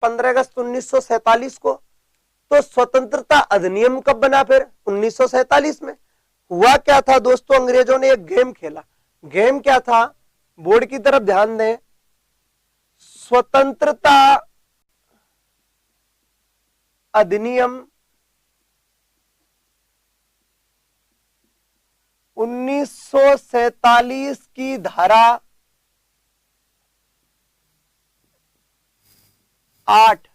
15 अगस्त 1947 को। तो स्वतंत्रता अधिनियम कब बना फिर? 1947 में। हुआ क्या था दोस्तों, अंग्रेजों ने एक गेम खेला। गेम क्या था? बोर्ड की तरफ ध्यान दें। स्वतंत्रता अधिनियम 1947 की धारा 8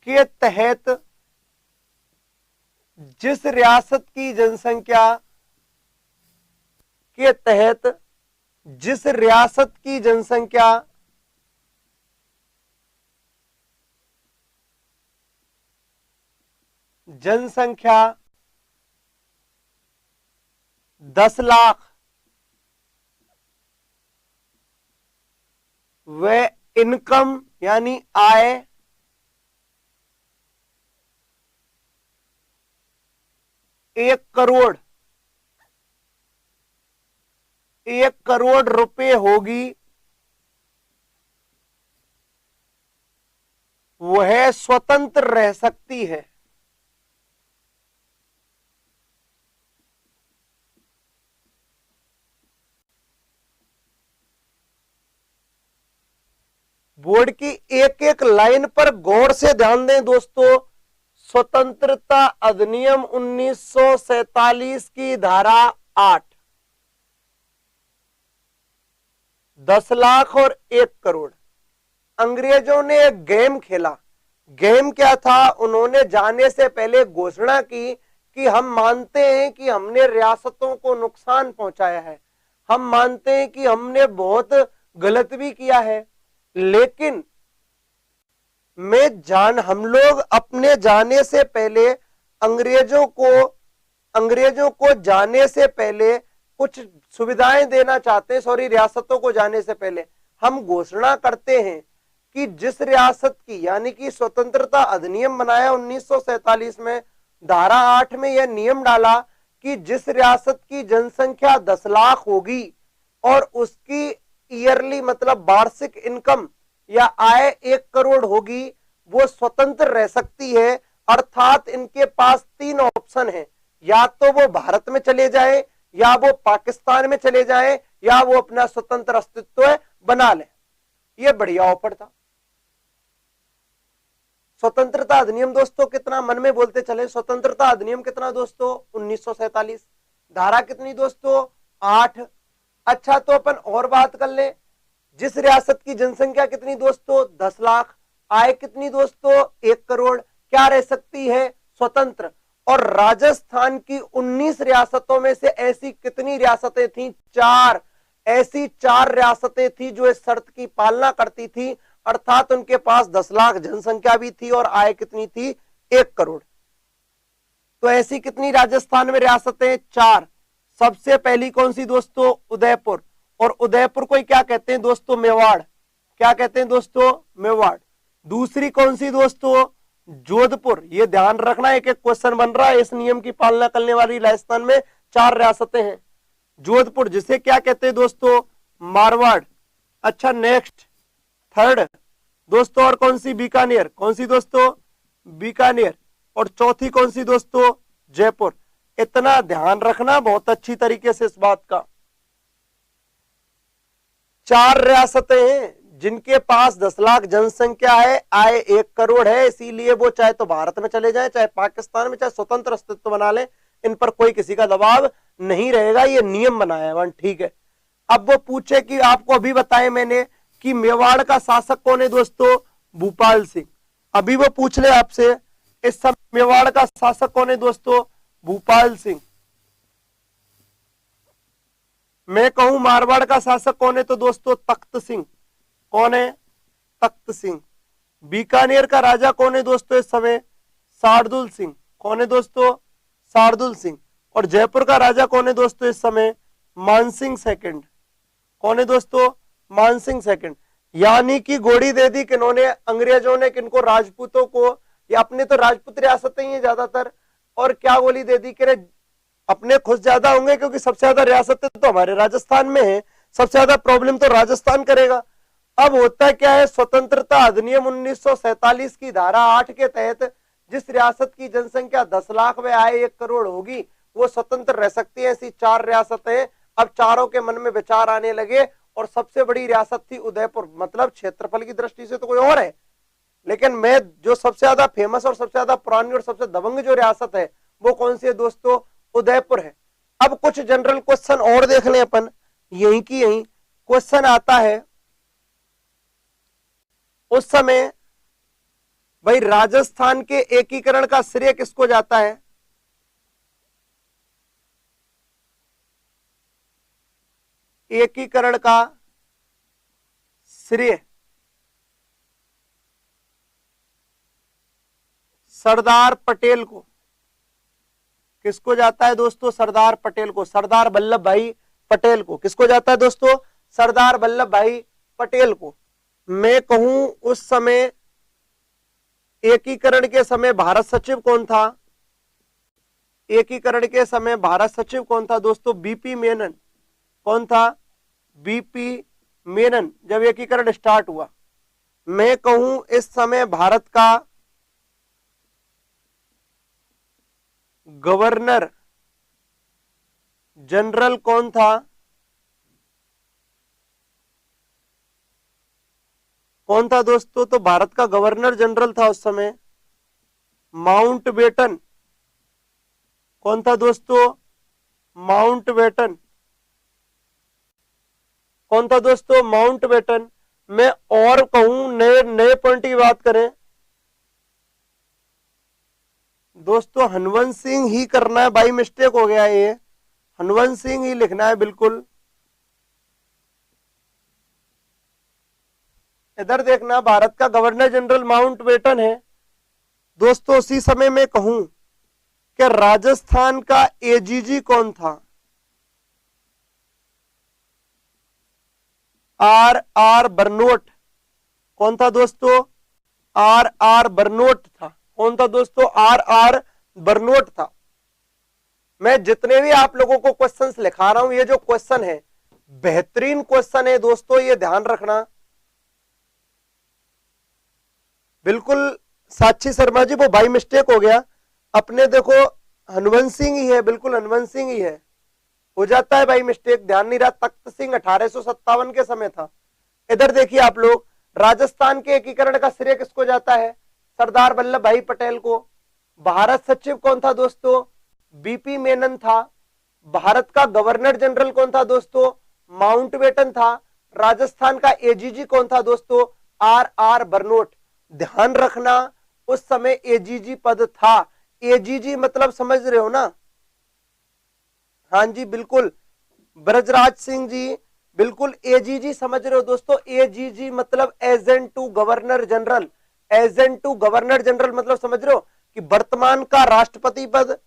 के तहत जिस रियासत की जनसंख्या के तहत जिस रियासत की जनसंख्या 10 लाख व इनकम यानी आय 1 करोड़ रुपए होगी, वह स्वतंत्र रह सकती है। बोर्ड की एक एक लाइन पर गौर से ध्यान दें दोस्तों। स्वतंत्रता अधिनियम 1947 की धारा 8, 10 लाख और 1 करोड़। अंग्रेजों ने एक गेम खेला। गेम क्या था? उन्होंने जाने से पहले घोषणा की कि हम मानते हैं कि हमने रियासतों को नुकसान पहुंचाया है, हम मानते हैं कि हमने बहुत गलत भी किया है, लेकिन हम लोग अपने जाने से पहले अंग्रेजों को जाने से पहले कुछ सुविधाएं देना चाहते हैं। रियासतों को जाने से पहले हम घोषणा करते हैं कि जिस रियासत की, यानी कि स्वतंत्रता अधिनियम बनाया 1947 में, धारा 8 में यह नियम डाला कि जिस रियासत की जनसंख्या 10 लाख होगी और उसकी ईयरली मतलब वार्षिक इनकम या आय 1 करोड़ होगी, वो स्वतंत्र रह सकती है। अर्थात इनके पास 3 ऑप्शन है, या तो वो भारत में चले जाए, या वो पाकिस्तान में चले जाए, या वो अपना स्वतंत्र अस्तित्व बना ले। ये बढ़िया ऑफर था। स्वतंत्रता अधिनियम दोस्तों कितना, मन में बोलते चले, स्वतंत्रता अधिनियम कितना दोस्तों? 1947। धारा कितनी दोस्तों? 8। अच्छा, तो अपन और बात कर ले। जिस रियासत की जनसंख्या कितनी दोस्तों? 10 लाख। आय कितनी दोस्तों? 1 करोड़। क्या रह सकती है? स्वतंत्र। और राजस्थान की 19 रियासतों में से ऐसी कितनी रियासतें थी? 4। ऐसी 4 रियासतें थी जो इस शर्त की पालना करती थी, अर्थात उनके पास 10 लाख जनसंख्या भी थी और आय कितनी थी? 1 करोड़। तो ऐसी कितनी राजस्थान में रियासतें? 4। सबसे पहली कौन सी दोस्तों? उदयपुर। और उदयपुर को क्या कहते हैं दोस्तों? मेवाड़। क्या कहते हैं दोस्तों? मेवाड़। दूसरी कौन सी दोस्तों? जोधपुर। ये ध्यान रखना, एक एक क्वेश्चन बन रहा है। इस नियम की पालना करने वाली राजस्थान में 4 रियासतें हैं। जोधपुर, जिसे क्या कहते हैं दोस्तों? मारवाड़। अच्छा, नेक्स्ट थर्ड दोस्तों और कौन सी? बीकानेर। कौन सी दोस्तों? बीकानेर। और चौथी कौन सी दोस्तों? जयपुर। इतना ध्यान रखना बहुत अच्छी तरीके से इस बात का। 4 रियासतें हैं जिनके पास 10 लाख जनसंख्या है, आय 1 करोड़ है, इसीलिए वो चाहे तो भारत में चले जाए, चाहे पाकिस्तान में, चाहे स्वतंत्र अस्तित्व बना ले, इन पर कोई किसी का दबाव नहीं रहेगा। ये नियम बनाया है, ठीक है। अब वो पूछे कि आपको अभी बताए मैंने कि मेवाड़ का शासक कौन है दोस्तों? भूपाल सिंह। अभी वो पूछ ले आपसे इस समय मेवाड़ का शासक कौन है दोस्तों? भूपाल सिंह। मैं कहूं मारवाड़ का शासक कौन है तो दोस्तों तख्त सिंह। कौन है? तख्त सिंह। बीकानेर का राजा कौन है दोस्तों इस समय? शार्दुल सिंह। कौन है दोस्तों? शार्दुल सिंह। और जयपुर का राजा कौन है दोस्तों इस समय? मानसिंह सेकंड। कौन है दोस्तों? मानसिंह सेकंड। यानी कि गोली दे दी किन्होंने? अंग्रेजों ने। किनको? राजपूतों को। या अपने तो राजपूत रियासतें ही है ज्यादातर, और क्या गोली दे दी कि अपने खुद ज्यादा होंगे, क्योंकि सबसे ज्यादा रियासतें तो हमारे राजस्थान में है, सबसे ज्यादा प्रॉब्लम तो राजस्थान करेगा। अब होता क्या है, स्वतंत्रता अधिनियम 1947 की धारा 8 के तहत जिस रियासत की जनसंख्या 10 लाख व आय 1 करोड़ होगी वो स्वतंत्र रह सकती है। ऐसी 4 रियासतें अब चारों के मन में विचार आने लगे और सबसे बड़ी रियासत थी उदयपुर। मतलब क्षेत्रफल की दृष्टि से तो कोई और है, लेकिन मैं जो सबसे ज्यादा फेमस और सबसे ज्यादा पुरानी और सबसे दबंग जो रियासत है वो कौन सी है दोस्तों, उदयपुर है। अब कुछ जनरल क्वेश्चन और देख लें अपन, यही की यही क्वेश्चन आता है उस समय भाई राजस्थान के एकीकरण का श्रेय किसको जाता है? एकीकरण का श्रेय सरदार पटेल को। किसको जाता है दोस्तों? सरदार पटेल को, सरदार वल्लभ भाई पटेल को। किसको जाता है दोस्तों? सरदार वल्लभ भाई पटेल को। मैं कहूं उस समय एकीकरण के समय भारत सचिव कौन था? एकीकरण के समय भारत सचिव कौन था दोस्तों? बीपी मेनन। कौन था? बीपी मेनन। जब एकीकरण स्टार्ट हुआ, मैं कहूं इस समय भारत का गवर्नर जनरल कौन था? कौन था दोस्तों? तो भारत का गवर्नर जनरल था उस समय माउंटबेटन। कौन था दोस्तों? माउंटबेटन। कौन था दोस्तों? माउंटबेटन। मैं और कहूं नए नए पॉइंट की बात करें दोस्तों, हनवंत सिंह ही करना है, बाई मिस्टेक हो गया ये, हनवंत सिंह ही लिखना है बिल्कुल। इधर देखना, भारत का गवर्नर जनरल माउंटबेटन है दोस्तों। उसी समय में कहूं कि राजस्थान का एजीजी कौन था? R R Burnett. कौन था दोस्तों? आर आर बर्नोट था। कौन था दोस्तों? आर आर बर्नोट था। मैं जितने भी आप लोगों को क्वेश्चंस लिखा रहा हूं, ये जो क्वेश्चन है बेहतरीन क्वेश्चन है दोस्तों, ये ध्यान रखना बिल्कुल। साक्षी शर्मा जी वो बाई मिस्टेक हो गया अपने, देखो हनवंत सिंह ही है, बिल्कुल हनवंत सिंह ही है, हो जाता है बाई मिस्टेक, ध्यान नहीं रहा। तख्त सिंह 1857 के समय था। इधर देखिए आप लोग, राजस्थान के एकीकरण का श्रेय किसको जाता है? सरदार वल्लभ भाई पटेल को। भारत सचिव कौन था दोस्तों? बीपी मेनन था। भारत का गवर्नर जनरल कौन था दोस्तों? माउंटबेटन था। राजस्थान का एजीजी कौन था दोस्तों? R R Burnett. ध्यान रखना उस समय एजीजी पद था। एजीजी मतलब समझ रहे हो ना? हाँ जी बिल्कुल, ब्रजराज सिंह जी बिल्कुल एजीजी समझ रहे हो दोस्तों। एजीजी मतलब agent to governor general. Agent to governor general मतलब समझ रहे हो कि वर्तमान का राष्ट्रपति पद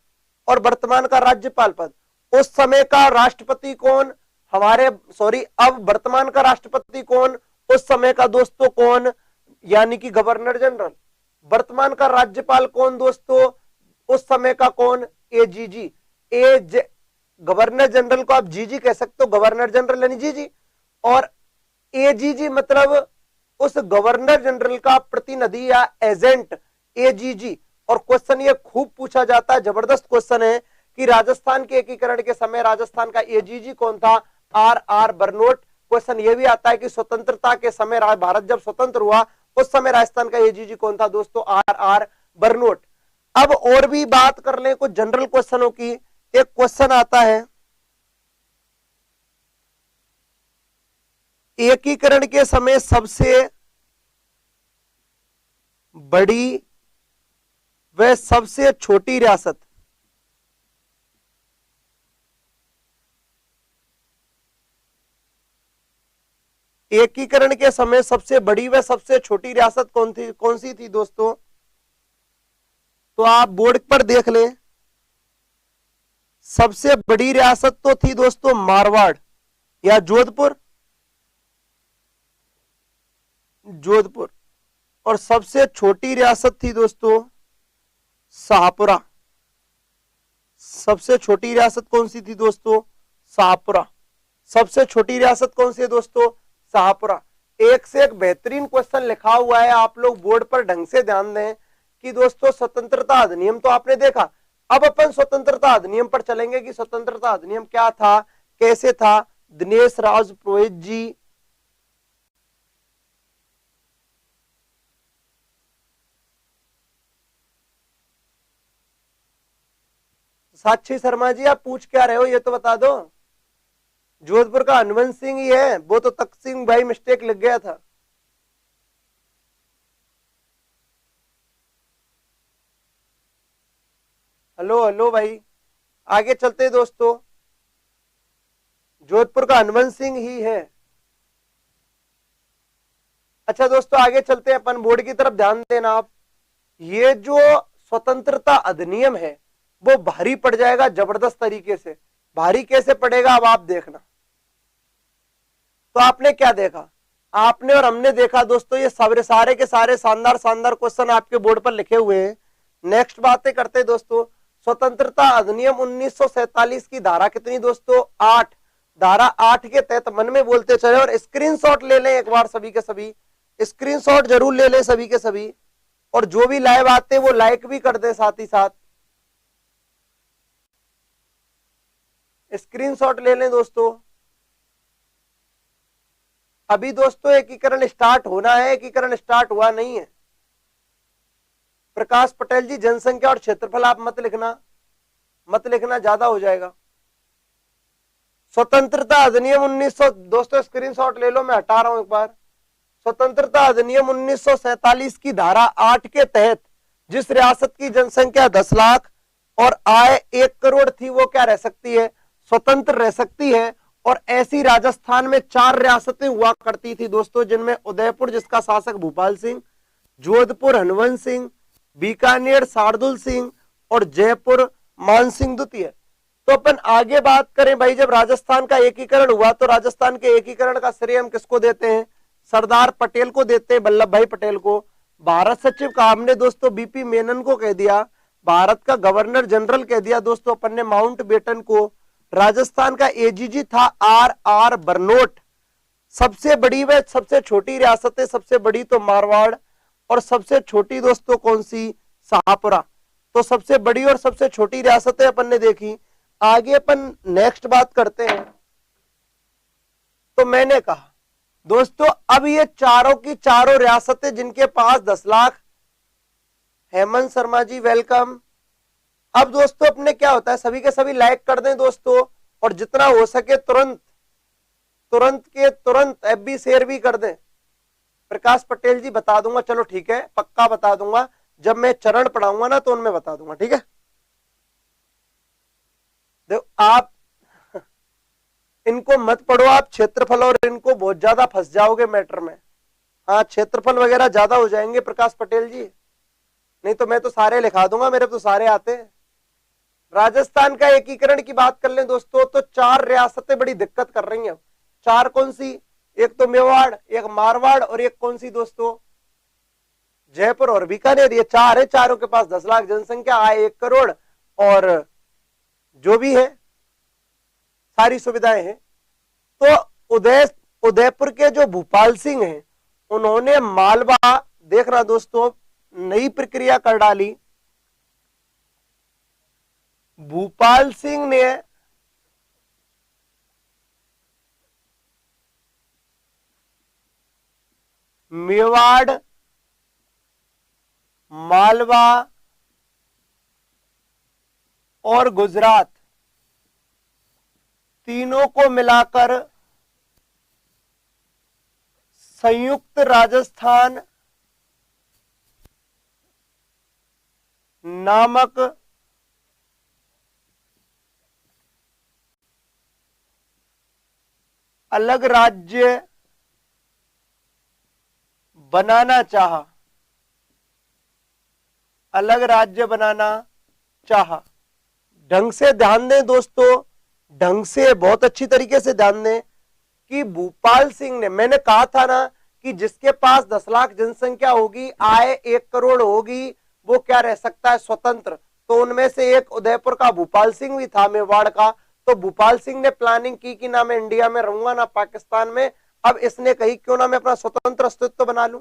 और वर्तमान का राज्यपाल पद। उस समय का राष्ट्रपति कौन? हमारे अब वर्तमान का राष्ट्रपति कौन? उस समय का दोस्तों कौन? यानी कि गवर्नर जनरल। वर्तमान का राज्यपाल कौन दोस्तों? उस समय का कौन? एजीजी। गवर्नर जनरल को आप जीजी कह सकते हो, गवर्नर जनरल यानी जीजी, और एजीजी मतलब उस गवर्नर जनरल का प्रतिनिधि या एजेंट, एजीजी। और क्वेश्चन ये खूब पूछा जाता है, जबरदस्त क्वेश्चन है कि राजस्थान के एकीकरण के समय राजस्थान का एजीजी कौन था? R R बर्नोट। क्वेश्चन ये भी आता है कि स्वतंत्रता के समय भारत जब स्वतंत्र हुआ उस समय राजस्थान का एजीजी कौन था दोस्तों? R R Burnett. अब और भी बात कर लें कुछ जनरल क्वेश्चनों की। एक क्वेश्चन आता है, एकीकरण के समय सबसे बड़ी व सबसे छोटी रियासत। एकीकरण के समय सबसे बड़ी व सबसे छोटी रियासत कौन सी थी दोस्तों? तो आप बोर्ड पर देख लें। सबसे बड़ी रियासत तो थी दोस्तों मारवाड़ या जोधपुर। जोधपुर। और सबसे छोटी रियासत थी दोस्तों शाहपुरा। सबसे छोटी रियासत कौन सी थी दोस्तों? शाहपुरा। सबसे छोटी रियासत कौन सी है दोस्तों? शाहपुरा। एक से एक बेहतरीन क्वेश्चन लिखा हुआ है, आप लोग बोर्ड पर ढंग से ध्यान दें कि दोस्तों स्वतंत्रता अधिनियम तो आपने देखा, अब अपन स्वतंत्रता अधिनियम पर चलेंगे कि स्वतंत्रता अधिनियम क्या था, कैसे था। दिनेश राज पुरोहित जी, साक्षी शर्मा जी, आप पूछ क्या रहे हो ये तो बता दो। जोधपुर का हनुवंश सिंह ही है, वो तो तख्त सिंह भाई मिस्टेक लग गया था। हेलो हेलो भाई, आगे चलते दोस्तों, जोधपुर का हनुवंश सिंह ही है। अच्छा दोस्तों आगे चलते हैं अपन, बोर्ड की तरफ ध्यान देना आप। ये जो स्वतंत्रता अधिनियम है वो भारी पड़ जाएगा जबरदस्त तरीके से। भारी कैसे पड़ेगा अब आप देखना। तो आपने क्या देखा, आपने और हमने देखा दोस्तों, ये सारे के सारे शानदार शानदार क्वेश्चन आपके बोर्ड पर लिखे हुए हैं। नेक्स्ट बातें करते हैं दोस्तों। स्वतंत्रता अधिनियम 1947 की धारा कितनी दोस्तों, 8। धारा 8 के तहत मन में बोलते चले और स्क्रीनशॉट ले लें एक बार, सभी के सभी स्क्रीनशॉट जरूर ले लें सभी के सभी, और जो भी लाइव आते हैं वो लाइक भी कर दे साथ ही साथ, स्क्रीनशॉट ले लें दोस्तों। अभी दोस्तों एकीकरण स्टार्ट होना है, एकीकरण स्टार्ट हुआ नहीं है। प्रकाश पटेल जी, जनसंख्या और क्षेत्रफल आप मत लिखना, मत लिखना, ज्यादा हो जाएगा। स्वतंत्रता अधिनियम 1900, दोस्तों स्क्रीनशॉट ले लो, मैं हटा रहा हूं एक बार। स्वतंत्रता अधिनियम 1947 की धारा 8 के तहत जिस रियासत की जनसंख्या 10 लाख और आय 1 करोड़ थी वो क्या रह सकती है, स्वतंत्र रह सकती है। और ऐसी राजस्थान में 4 रियासतें हुआ करती थी दोस्तों, जिनमें उदयपुर जिसका शासक भूपाल सिंह, जोधपुर हनुवंश सिंह, बीकानेर शार्दुल सिंह और जयपुर मानसिंह द्वितीय। तो अपन आगे बात करें भाई, जब राजस्थान का एकीकरण हुआ तो राजस्थान के एकीकरण का श्रेय हम किसको देते हैं, सरदार पटेल को देते हैं, वल्लभ भाई पटेल को। भारत सचिव का हमने दोस्तों बीपी मेनन को कह दिया, भारत का गवर्नर जनरल कह दिया दोस्तों अपन ने माउंट बेटन को। राजस्थान का एजीजी था आर आर बर्नोट। सबसे बड़ी व सबसे छोटी रियासतें, सबसे बड़ी तो मारवाड़ और सबसे छोटी दोस्तों कौन सी, शाहपुरा। तो सबसे बड़ी और सबसे छोटी रियासतें अपन ने देखी। आगे अपन नेक्स्ट बात करते हैं। तो मैंने कहा दोस्तों अब ये चारों की चारों रियासतें जिनके पास 10 लाख, हेमंत शर्मा जी वेलकम। अब दोस्तों अपने क्या होता है, सभी के सभी लाइक कर दें दोस्तों, और जितना हो सके तुरंत तुरंत के तुरंत एफबी शेयर भी कर दें। प्रकाश पटेल जी बता दूंगा, चलो ठीक है, पक्का बता दूंगा, जब मैं चरण पढ़ाऊंगा ना तो उनमें बता दूंगा, ठीक है। देखो आप इनको मत पढ़ो आप क्षेत्रफल, और इनको बहुत ज्यादा फंस जाओगे मैटर में। हाँ क्षेत्रफल वगैरह ज्यादा हो जाएंगे प्रकाश पटेल जी, नहीं तो मैं तो सारे लिखा दूंगा, मेरे तो सारे आते हैं। राजस्थान का एकीकरण की बात कर लें दोस्तों, तो 4 रियासतें बड़ी दिक्कत कर रही हैं। 4 कौन सी, एक तो मेवाड़, एक मारवाड़ और एक कौन सी दोस्तों, जयपुर और बीकानेर। ये 4 है, चारों के पास 10 लाख जनसंख्या, आय 1 करोड़ और जो भी है सारी सुविधाएं हैं। तो उदयपुर के जो भूपाल सिंह हैं उन्होंने मालवा, देख रहा दोस्तों, नई प्रक्रिया कर डाली। भूपाल सिंह ने मेवाड़, मालवा और गुजरात तीनों को मिलाकर संयुक्त राजस्थान नामक अलग राज्य बनाना चाहा, अलग राज्य बनाना चाहा। ढंग से ध्यान दें दोस्तों, ढंग से बहुत अच्छी तरीके से ध्यान दें कि भूपाल सिंह ने, मैंने कहा था ना कि जिसके पास 10 लाख जनसंख्या होगी, आय 1 करोड़ होगी, वो क्या रह सकता है, स्वतंत्र। तो उनमें से एक उदयपुर का भूपाल सिंह भी था, मेवाड़ का। तो भूपाल सिंह ने प्लानिंग की कि ना मैं इंडिया में रहूंगा ना पाकिस्तान में, अब इसने कही क्यों ना मैं अपना स्वतंत्र अस्तित्व बना लूं,